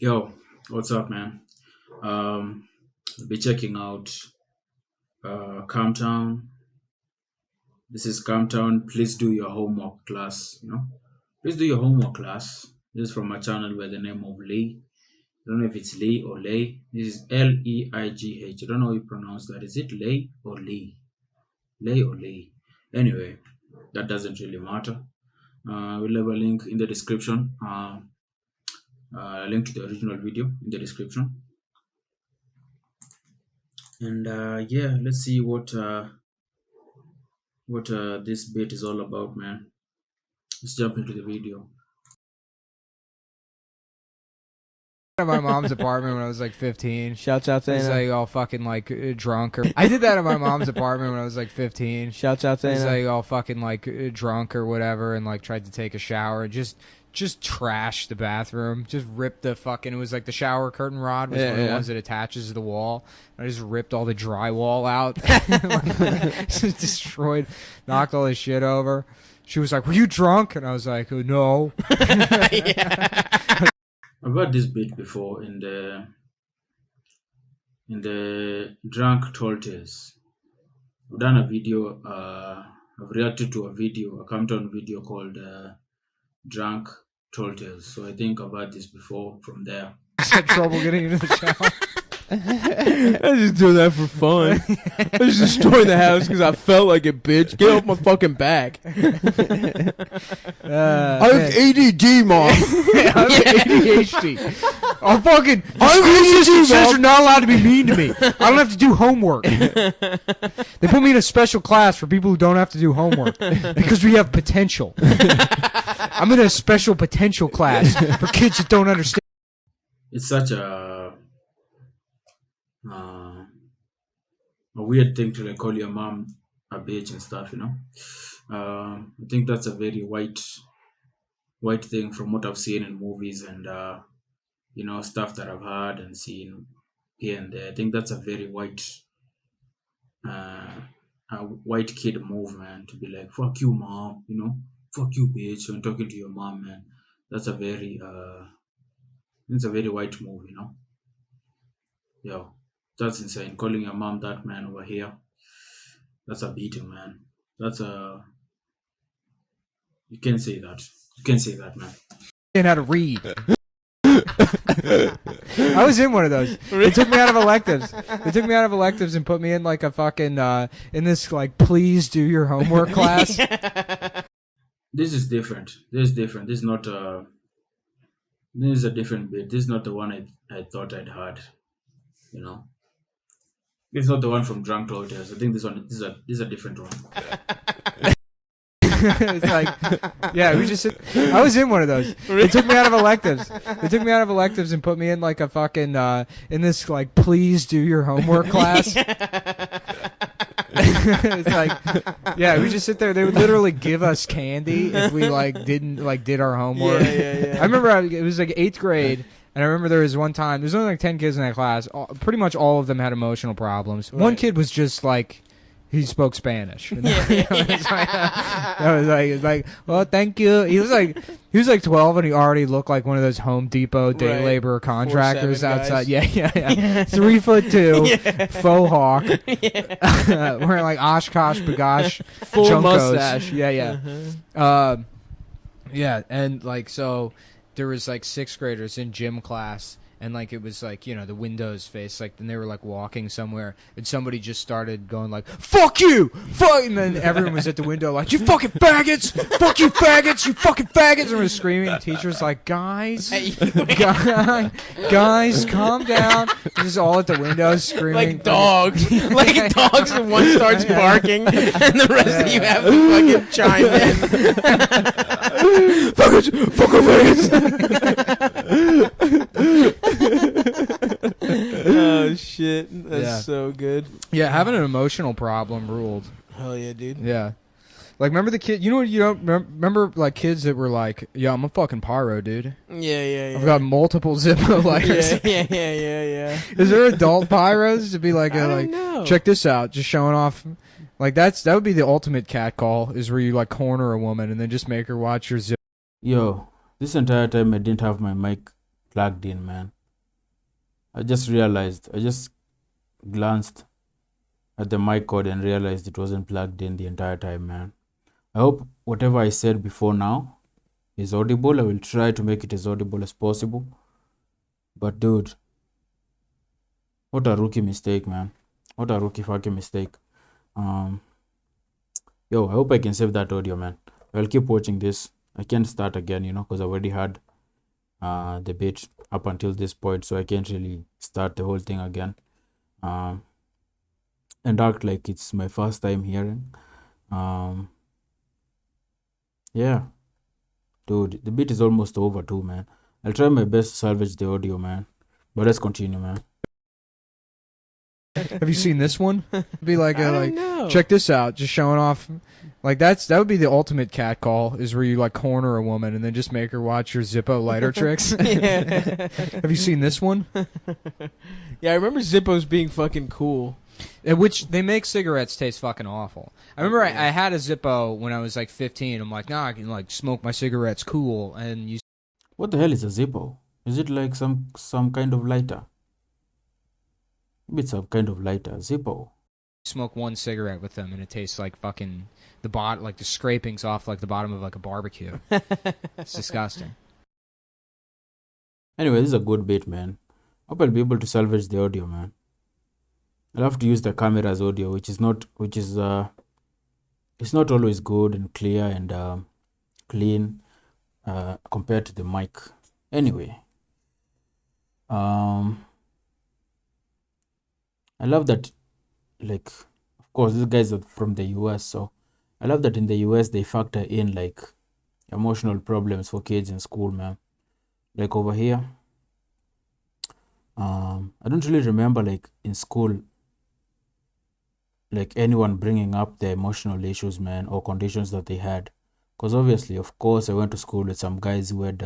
Yo, what's up, man? I'll be checking out Calm Town. This is Calm Town. Please do your homework class. Please do your homework class. This is from my channel by the name of Lee. I don't know if it's Lee or Lay. This is Leigh. I don't know how you pronounce that. Is it Lay or Lee? Lay or Lee? Anyway, that doesn't really matter. We'll have a link in the description. A link to the original video in the description. And yeah, let's see what this bit is all about, man. Let's jump into the video. At my mom's apartment when I was like 15. Shouts out to I was Anna. like all fucking like drunk. Or I did that at my mom's apartment when I was like 15. Shouts out to I was Anna. like all fucking like drunk or whatever, and like tried to take a shower and just trashed the bathroom. Just ripped the fucking. It was like the shower curtain rod was one of the ones that attaches to the wall. I just ripped all the drywall out. Just destroyed, knocked all this shit over. She was like, "Were you drunk?" And I was like, "Oh, no." I've heard this bit before in the drunk tall tales. I've done a video. I've reacted to a countdown video called drunk tall tales. So I think I've heard this before from there. Had trouble getting into the shower. I just do that for fun. I just destroyed the house because I felt like it, bitch. Get off my fucking back. I have ADD, mom. I have ADHD. I'm fucking. I'm School system ADHD, says Mom. you're not allowed to be mean to me. I don't have to do homework. They put me in a special class for people who don't have to do homework because we have potential. I'm in a special potential class for kids that don't understand. It's such a weird thing to like call your mom a bitch and stuff. I think that's a very white thing from what I've seen in movies and stuff that I've heard and seen here and there. I think that's a very a white kid move, man, to be like fuck you, mom, fuck you, bitch, when talking to your mom, man. That's a very it's a very white move, Yo, that's insane. Calling your mom that, man, over here. That's a beating, man. That's a you can say that. You can say that, man. How to read. I was in one of those. They took me out of electives. They took me out of electives and put me in like a fucking in this like please do your homework class. This is different. This is different. This is not this is a different bit. This is not the one I thought I'd heard. This is not the one from Drunk Tales. I think this is a different one. It's like, yeah, we just. I was in one of those. They took me out of electives. They took me out of electives and put me in like a fucking in this like please do your homework class. It's like, yeah, we just sit there. They would literally give us candy if we like didn't like did our homework. Yeah. I remember it was like 8th grade. And I remember there was one time, there's only like 10 kids in that class. Pretty much all of them had emotional problems. One Right. kid was just like, he spoke Spanish. And it was like, well, thank you. He was like 12 and he already looked like one of those Home Depot day Right. laborer contractors 4'7" guys. outside. Yeah. 3'2", faux hawk, wearing like Oshkosh Bagosh Full Junkos. mustache. Yeah. Yeah, and like so there was like 6th graders in gym class, and like it was like, the Windows face, like, and they were like walking somewhere, and somebody just started going like, "Fuck you, fuck!" And then everyone was at the window like, "You fucking faggots, fuck you faggots, you fucking faggots!" And we were screaming. The teacher's like, "Guys, guys, calm down." Just all at the windows screaming Like dogs. Like dogs, and one starts barking, and the rest of you have to fucking chime in. Oh, shit. That's Yeah. so good. Yeah, having an emotional problem ruled. Hell yeah, dude. Yeah. Like, remember the kid? You know what? You don't remember like kids that were like, "Yeah, I'm a fucking pyro, dude. Yeah. I've got multiple Zippo lighters." Yeah. Is there adult pyros to be like, I don't know. check this out, just showing off? Like that would be the ultimate cat call, is where you like corner a woman and then just make her watch your Zippo. Yo, this entire time I didn't have my mic plugged in, man. I just glanced at the mic cord and realized it wasn't plugged in the entire time, man. I hope whatever I said before now is audible. I will try to make it as audible as possible. But dude, what a rookie mistake, man. What a rookie fucking mistake. Um, Yo, I hope I can save that audio, man. I'll keep watching this. I can't start again, because I already had the bit up until this point, so I can't really start the whole thing again. Um, and act like it's my first time hearing. Yeah, dude, the bit is almost over too, man. I'll try my best to salvage the audio, man. But let's continue, man. Have you seen this one? Be like, I don't know. check this out, just showing off. Like that would be the ultimate cat call, is where you like corner a woman and then just make her watch your Zippo lighter tricks. Have you seen this one? Yeah, I remember Zippos being fucking cool. Which they make cigarettes taste fucking awful. I remember I had a Zippo when I was like 15. I'm like, nah, I can like smoke my cigarettes cool. And you What the hell is a Zippo? Is it like some kind of lighter? Maybe it's some kind of lighter. Zippo. smoke one cigarette with them and it tastes like fucking like the scrapings off like the bottom of like a barbecue. It's disgusting. Anyway, this is a good bit, man. Hope I'll be able to salvage the audio, man. I'll have to use the camera's audio, which is it's not always good and clear and clean compared to the mic. Anyway, I love that, like, of course, these guys are from the US, so I love that in the US they factor in like emotional problems for kids in school, man. Like over here, I don't really remember like in school like anyone bringing up their emotional issues, man, or conditions that they had. Because obviously, of course, I went to school with some guys who had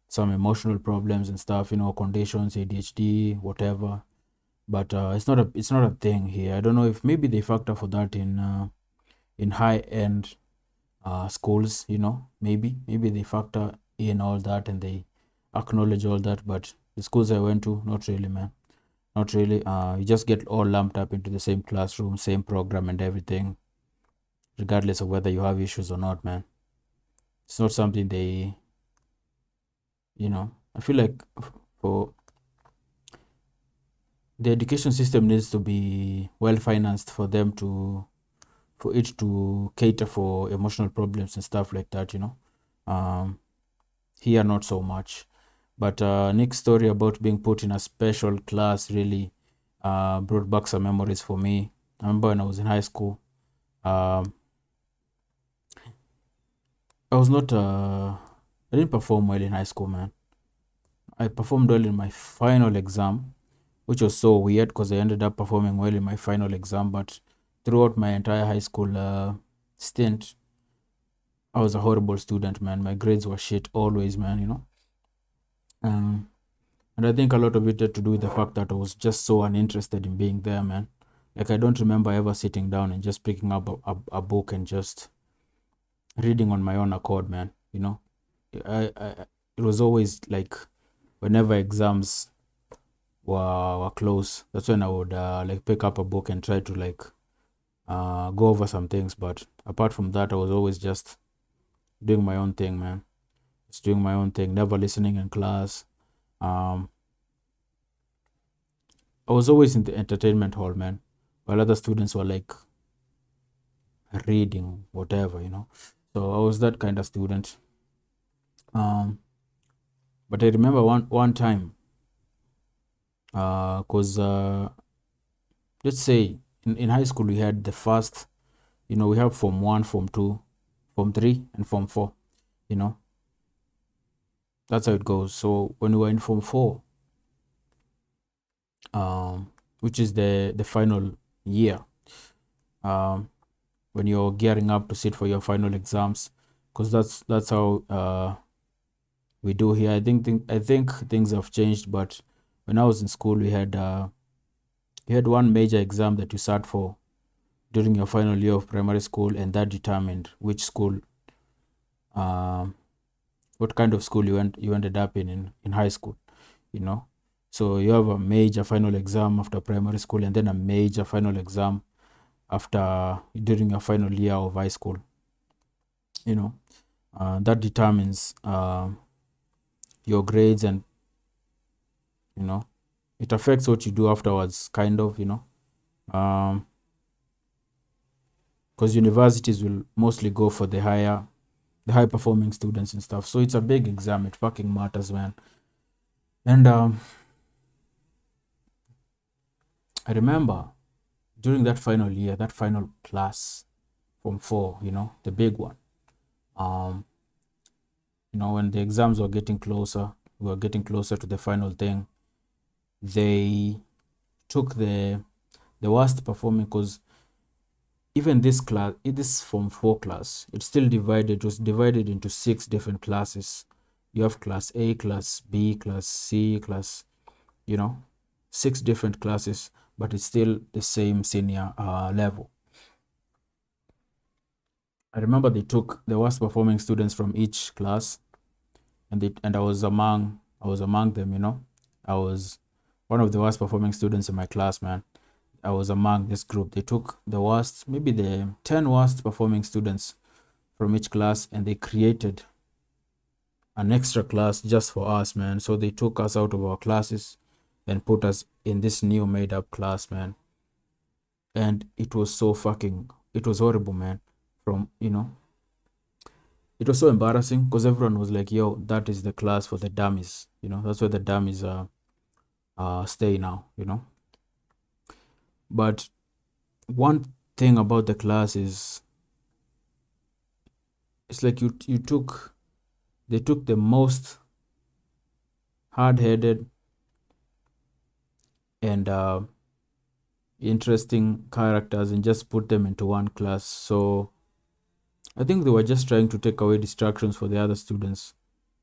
some emotional problems and stuff, conditions, ADHD, whatever. But it's not a thing here. I don't know if maybe they factor for that in high end schools. Maybe they factor in all that and they acknowledge all that. But the schools I went to, not really, man. Not really. You just get all lumped up into the same classroom, same program, and everything, regardless of whether you have issues or not, man. It's not something they, I feel like for the education system needs to be well financed for it to cater for emotional problems and stuff like that. Here not so much. But Nick's story about being put in a special class really brought back some memories for me. I remember when I was in high school. I didn't perform well in high school, man. I performed well in my final exam, which was so weird because I ended up performing well in my final exam. But throughout my entire high school stint, I was a horrible student, man. My grades were shit always, man. And I think a lot of it had to do with the fact that I was just so uninterested in being there, man. Like, I don't remember ever sitting down and just picking up a book and just reading on my own accord, man. I it was always like whenever exams were close, that's when I would like pick up a book and try to like go over some things. But apart from that, I was always just doing my own thing, man. Just doing my own thing, never listening in class. I was always in the entertainment hall, man, while other students were like reading, whatever. So I was that kind of student. But I remember one time, cause let's say in high school we had the first, we have Form 1, Form 2, Form 3, and Form 4. That's how it goes. So when we were in Form 4, which is the final year, when you're gearing up to sit for your final exams, because that's how we do here. I think things have changed, but when I was in school, we had one major exam that you sat for during your final year of primary school, and that determined which school what kind of school you ended up in high school, you know. So you have a major final exam after primary school, and then a major final exam after during your final year of high school, you know. That determines your grades, and you know, it affects what you do afterwards, kind of, you know. Because universities will mostly go for the high performing students and stuff. So it's a big exam. It fucking matters, man. And I remember during that final year, that final class from 4, you know, the big one. You know, when the exams were getting closer, we were getting closer to the final thing. They took the worst performing, because even this class, this Form 4 class, it's still divided. It was divided into 6 different classes. You have class A, class B, class C, class, you know, 6 different classes, but it's still the same senior level. I remember they took the worst performing students from each class, and I was among them, you know. I was one of the worst performing students in my class, man. I was among this group. They took the worst, maybe the 10 worst performing students from each class, and they created an extra class just for us, man. So they took us out of our classes and put us in this new made up class, man. And it was it was horrible, man. You know, it was so embarrassing because everyone was like, yo, that is the class for the dummies. You know, that's where the dummies stay now, you know. But one thing about the class is, it's like they took the most hard-headed and interesting characters and just put them into one class. So I think they were just trying to take away distractions for the other students,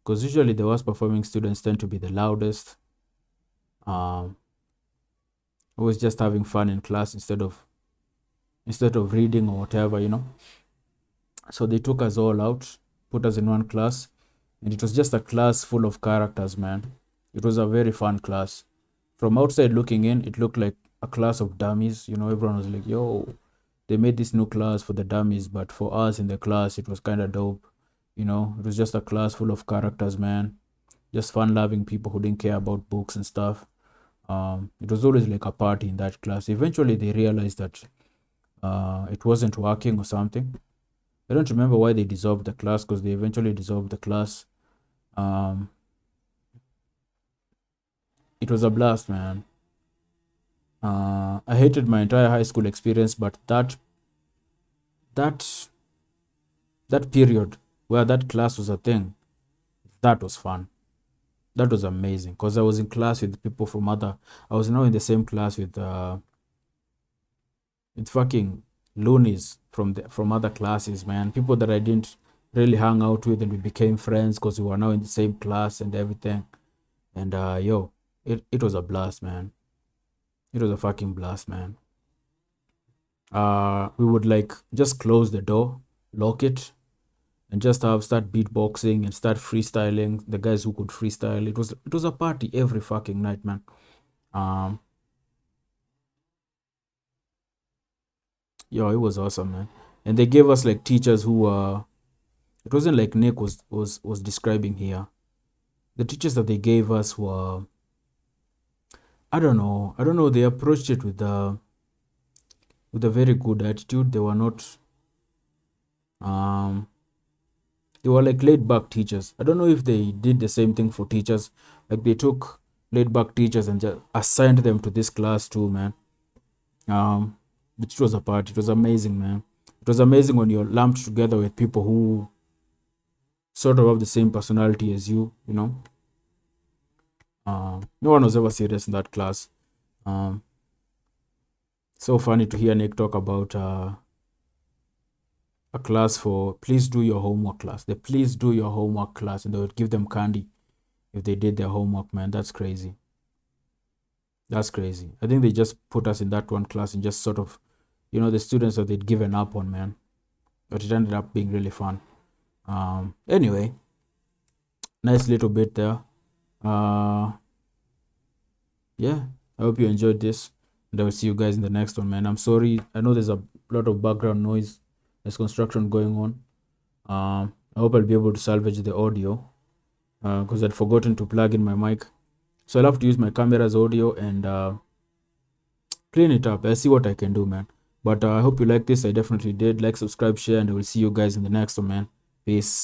because usually the worst performing students tend to be the loudest, always just having fun in class instead of reading or whatever, you know. So they took us all out, put us in one class, and it was just a class full of characters, man. It was a very fun class. From outside looking in, it looked like a class of dummies. You know, everyone was like, yo, they made this new class for the dummies, but for us in the class, it was kind of dope. You know, it was just a class full of characters, man. Just fun-loving people who didn't care about books and stuff. It was always like a party in that class. Eventually, they realized that it wasn't working or something. I don't remember why they dissolved the class, because they eventually dissolved the class. It was a blast, man. I hated my entire high school experience, but that period where that class was a thing, that was fun. That was amazing, because I was in class with people from I was now in the same class with fucking loonies from other classes, man. People that I didn't really hang out with, and we became friends because we were now in the same class and everything. And yo, it was a blast, man. It was a fucking blast, man. We would like just close the door, lock it, and just start beatboxing and start freestyling. The guys who could freestyle, it was a party every fucking night, man. Yo, it was awesome, man. And they gave us like teachers who it wasn't like Nick was describing here. The teachers that they gave us were, I don't know. They approached it with a very good attitude. They were not, they were like laid back teachers. I don't know if they did the same thing for teachers. Like they took laid back teachers and just assigned them to this class too, man. Which was a part. It was amazing, man. It was amazing when you're lumped together with people who sort of have the same personality as you, you know. No one was ever serious in that class. So funny to hear Nick talk about a class for please do your homework class. The please do your homework class, and they would give them candy if they did their homework, man. That's crazy. That's crazy. I think they just put us in that one class and just sort of, you know, the students that they'd given up on, man. But it ended up being really fun. Anyway, Nice little bit there. Yeah, I hope you enjoyed this, and I will see you guys in the next one, man. I'm sorry, I know there's a lot of background noise. There's construction going on. I hope I'll be able to salvage the audio because I'd forgotten to plug in my mic. So I'll have to use my camera's audio and clean it up. I'll see what I can do, man. But I hope you like this. I definitely did. Like, subscribe, share, and I will see you guys in the next one, man. Peace.